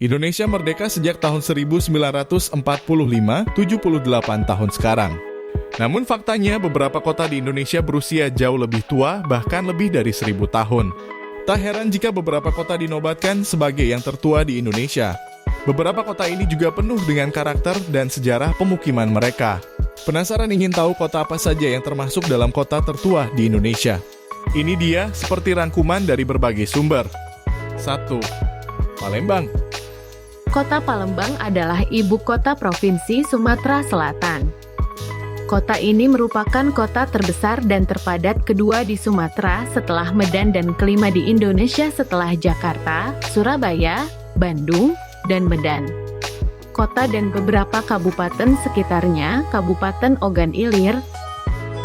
Indonesia merdeka sejak tahun 1945, 78 tahun sekarang. Namun faktanya beberapa kota di Indonesia berusia jauh lebih tua, bahkan lebih dari 1000 tahun. Tak heran jika beberapa kota dinobatkan sebagai yang tertua di Indonesia. Beberapa kota ini juga penuh dengan karakter dan sejarah pemukiman mereka. Penasaran ingin tahu kota apa saja yang termasuk dalam kota tertua di Indonesia? Ini dia seperti rangkuman dari berbagai sumber. 1. Palembang. Kota Palembang adalah ibu kota Provinsi Sumatera Selatan. Kota ini merupakan kota terbesar dan terpadat kedua di Sumatera setelah Medan dan kelima di Indonesia setelah Jakarta, Surabaya, Bandung, dan Medan. Kota dan beberapa kabupaten sekitarnya, Kabupaten Ogan Ilir,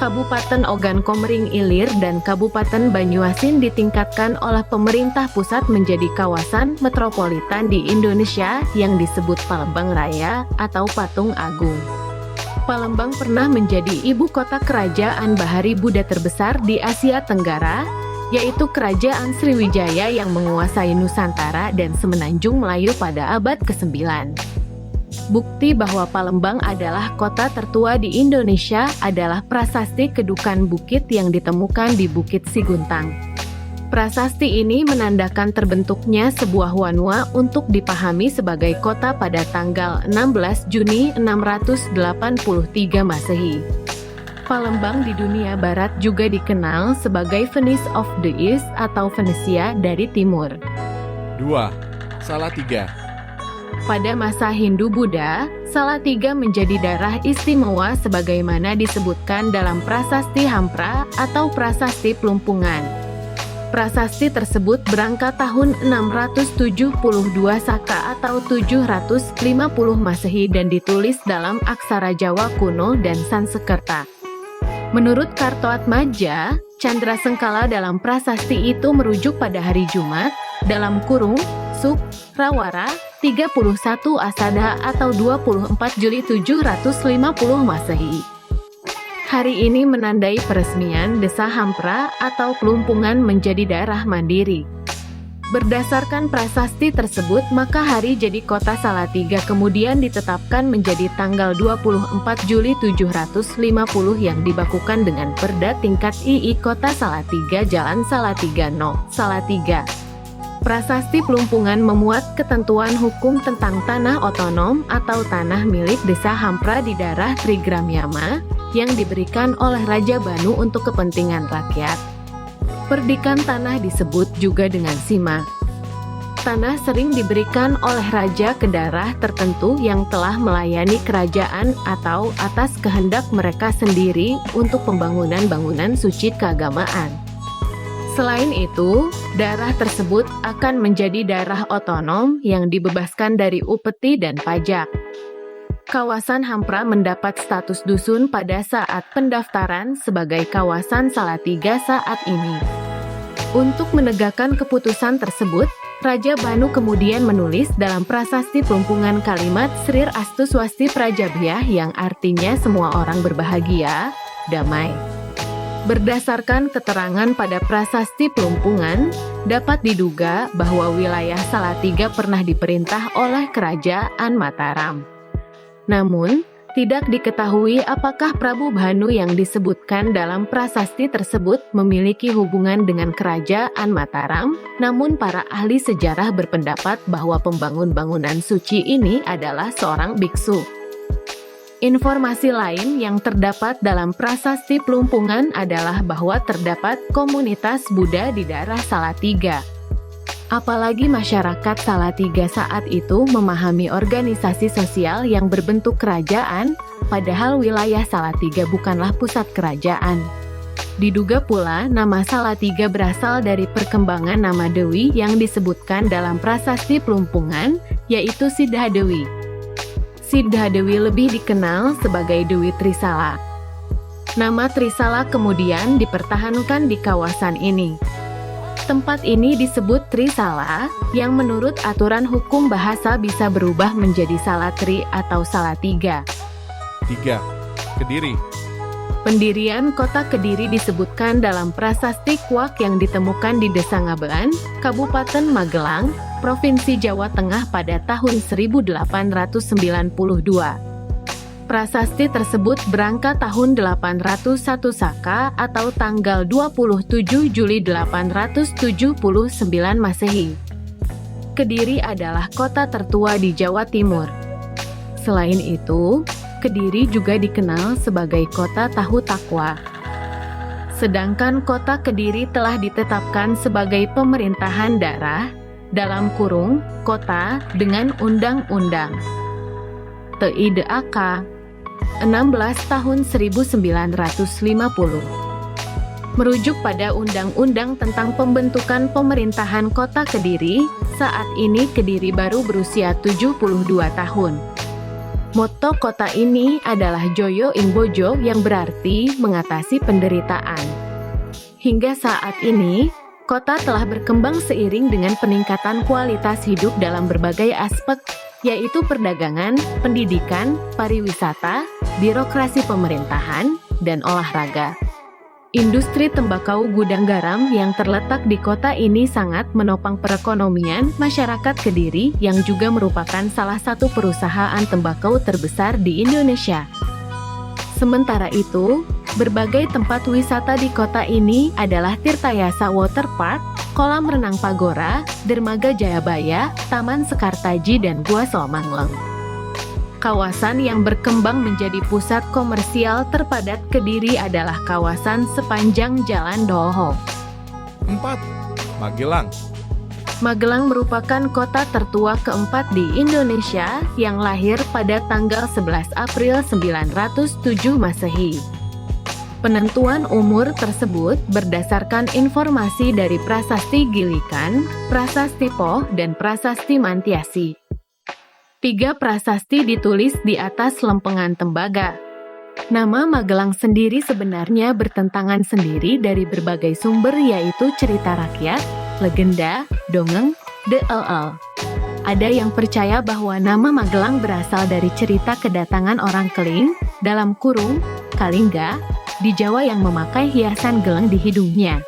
Kabupaten Ogan Komering Ilir dan Kabupaten Banyuasin ditingkatkan oleh pemerintah pusat menjadi kawasan metropolitan di Indonesia yang disebut Palembang Raya atau Patung Agung. Palembang pernah menjadi ibu kota kerajaan Bahari Buddha terbesar di Asia Tenggara, yaitu Kerajaan Sriwijaya yang menguasai Nusantara dan Semenanjung Melayu pada abad ke-9. Bukti bahwa Palembang adalah kota tertua di Indonesia adalah prasasti Kedukan Bukit yang ditemukan di Bukit Siguntang. Prasasti ini menandakan terbentuknya sebuah wanua untuk dipahami sebagai kota pada tanggal 16 Juni 683 Masehi. Palembang di dunia barat juga dikenal sebagai Venice of the East atau Venesia dari Timur. 2. Salatiga. Pada masa Hindu-Buddha, Salatiga menjadi daerah istimewa sebagaimana disebutkan dalam Prasasti Hampra atau Prasasti Plumpungan. Prasasti tersebut berangkat tahun 672 Saka atau 750 Masehi dan ditulis dalam aksara Jawa kuno dan Sansekerta. Menurut Kartoatmaja, Candra Sengkala dalam prasasti itu merujuk pada hari Jumat, dalam kurung, Suk, Rawara, 31 Asada atau 24 Juli 750 Masehi. Hari ini menandai peresmian Desa Hampra atau Plumpungan menjadi daerah mandiri. Berdasarkan prasasti tersebut, maka hari jadi kota Salatiga kemudian ditetapkan menjadi tanggal 24 Juli 750 yang dibakukan dengan Perda tingkat II Kota Salatiga Jalan Salatiga No. Salatiga. Prasasti Plumpungan memuat ketentuan hukum tentang tanah otonom atau tanah milik Desa Hampra di daerah Trigramyama yang diberikan oleh Raja Banu untuk kepentingan rakyat. Perdikan tanah disebut juga dengan sima. Tanah sering diberikan oleh raja ke daerah tertentu yang telah melayani kerajaan atau atas kehendak mereka sendiri untuk pembangunan bangunan suci keagamaan. Selain itu, daerah tersebut akan menjadi daerah otonom yang dibebaskan dari upeti dan pajak. Kawasan Hampra mendapat status dusun pada saat pendaftaran sebagai kawasan Salatiga saat ini. Untuk menegakkan keputusan tersebut, Raja Banu kemudian menulis dalam prasasti Plumpungan kalimat Srir Astu Swasti Prajabhyah yang artinya semua orang berbahagia, damai. Berdasarkan keterangan pada prasasti Plumpungan, dapat diduga bahwa wilayah Salatiga pernah diperintah oleh Kerajaan Mataram. Namun, tidak diketahui apakah Prabu Banu yang disebutkan dalam prasasti tersebut memiliki hubungan dengan Kerajaan Mataram, namun para ahli sejarah berpendapat bahwa pembangun bangunan suci ini adalah seorang biksu. Informasi lain yang terdapat dalam prasasti Plumpungan adalah bahwa terdapat komunitas Buddha di daerah Salatiga. Apalagi masyarakat Salatiga saat itu memahami organisasi sosial yang berbentuk kerajaan, padahal wilayah Salatiga bukanlah pusat kerajaan. Diduga pula nama Salatiga berasal dari perkembangan nama Dewi yang disebutkan dalam prasasti Plumpungan, yaitu Sidhadewi. Sidhadewi lebih dikenal sebagai Dewi Trisala. Nama Trisala kemudian dipertahankan di kawasan ini. Tempat ini disebut Trisala, yang menurut aturan hukum bahasa bisa berubah menjadi Salatri atau Salatiga. 3. Kediri. Pendirian kota Kediri disebutkan dalam prasasti Kuak yang ditemukan di Desa Ngabean, Kabupaten Magelang, Provinsi Jawa Tengah pada tahun 1892. Prasasti tersebut berangkat tahun 801 Saka atau tanggal 27 Juli 879 Masehi. Kediri adalah kota tertua di Jawa Timur. Selain itu, Kediri juga dikenal sebagai kota tahu takwa. Sedangkan kota Kediri telah ditetapkan sebagai pemerintahan daerah dalam kurung kota dengan Undang-Undang TIDAK 16 tahun 1950. Merujuk pada Undang-Undang tentang pembentukan pemerintahan kota Kediri, saat ini Kediri baru berusia 72 tahun. Moto kota ini adalah Joyo ing Bojo yang berarti mengatasi penderitaan. Hingga saat ini, kota telah berkembang seiring dengan peningkatan kualitas hidup dalam berbagai aspek, yaitu perdagangan, pendidikan, pariwisata, birokrasi pemerintahan, dan olahraga. Industri tembakau gudang garam yang terletak di kota ini sangat menopang perekonomian masyarakat Kediri yang juga merupakan salah satu perusahaan tembakau terbesar di Indonesia. Sementara itu, berbagai tempat wisata di kota ini adalah Tirtayasa Water Park, Kolam Renang Pagora, Dermaga Jayabaya, Taman Sekartaji, dan Gua Somangleng. Kawasan yang berkembang menjadi pusat komersial terpadat Kediri adalah kawasan sepanjang Jalan Doho. 4. Magelang. Magelang merupakan kota tertua keempat di Indonesia yang lahir pada tanggal 11 April 907 Masehi. Penentuan umur tersebut berdasarkan informasi dari Prasasti Gilikan, Prasasti Poh, dan Prasasti Mantiasi. 3 prasasti ditulis di atas lempengan tembaga. Nama Magelang sendiri sebenarnya bertentangan sendiri dari berbagai sumber, yaitu cerita rakyat, legenda, dongeng, DLL. Ada yang percaya bahwa nama Magelang berasal dari cerita kedatangan orang Keling, dalam kurung, Kalingga, di Jawa yang memakai hiasan geleng di hidungnya.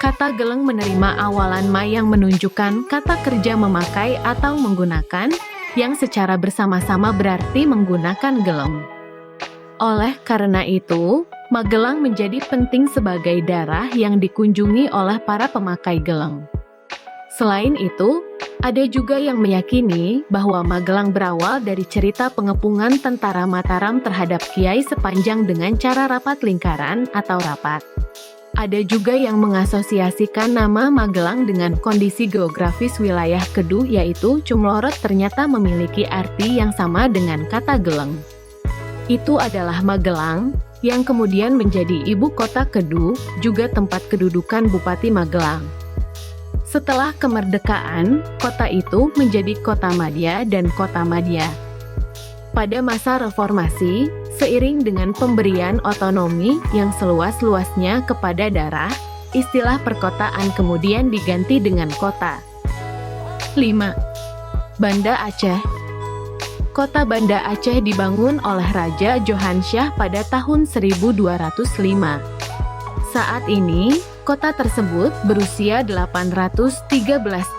Kata geleng menerima awalan ma yang menunjukkan kata kerja memakai atau menggunakan, yang secara bersama-sama berarti menggunakan geleng. Oleh karena itu, Magelang menjadi penting sebagai daerah yang dikunjungi oleh para pemakai geleng. Selain itu, ada juga yang meyakini bahwa Magelang berawal dari cerita pengepungan tentara Mataram terhadap Kiai Sepanjang dengan cara rapat lingkaran atau rapat. Ada juga yang mengasosiasikan nama Magelang dengan kondisi geografis wilayah Keduh, yaitu Cumlorot ternyata memiliki arti yang sama dengan kata geleng. Itu adalah Magelang, yang kemudian menjadi ibu kota Keduh, juga tempat kedudukan Bupati Magelang. Setelah kemerdekaan, kota itu menjadi Kota Madya dan Kota Madya. Pada masa reformasi, seiring dengan pemberian otonomi yang seluas-luasnya kepada daerah, istilah perkotaan kemudian diganti dengan kota. 5. Banda Aceh. Kota Banda Aceh dibangun oleh Raja Johansyah pada tahun 1205. Saat ini, kota tersebut berusia 813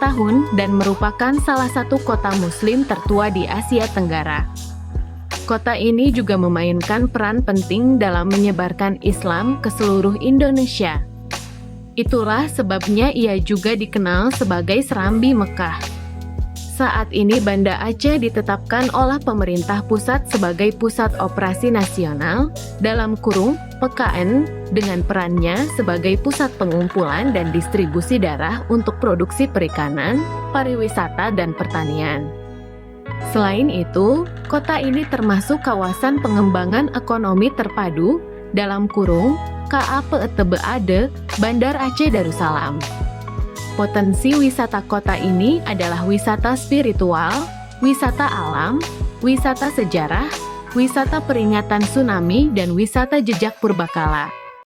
tahun dan merupakan salah satu kota muslim tertua di Asia Tenggara. Kota ini juga memainkan peran penting dalam menyebarkan Islam ke seluruh Indonesia. Itulah sebabnya ia juga dikenal sebagai Serambi Mekah. Saat ini Banda Aceh ditetapkan oleh pemerintah pusat sebagai Pusat Operasi Nasional, dalam kurung PKN, dengan perannya sebagai pusat pengumpulan dan distribusi darah untuk produksi perikanan, pariwisata, dan pertanian. Selain itu, kota ini termasuk kawasan pengembangan ekonomi terpadu, dalam kurung KAPETBAD, Bandar Aceh Darussalam. Potensi wisata kota ini adalah wisata spiritual, wisata alam, wisata sejarah, wisata peringatan tsunami, dan wisata jejak purbakala.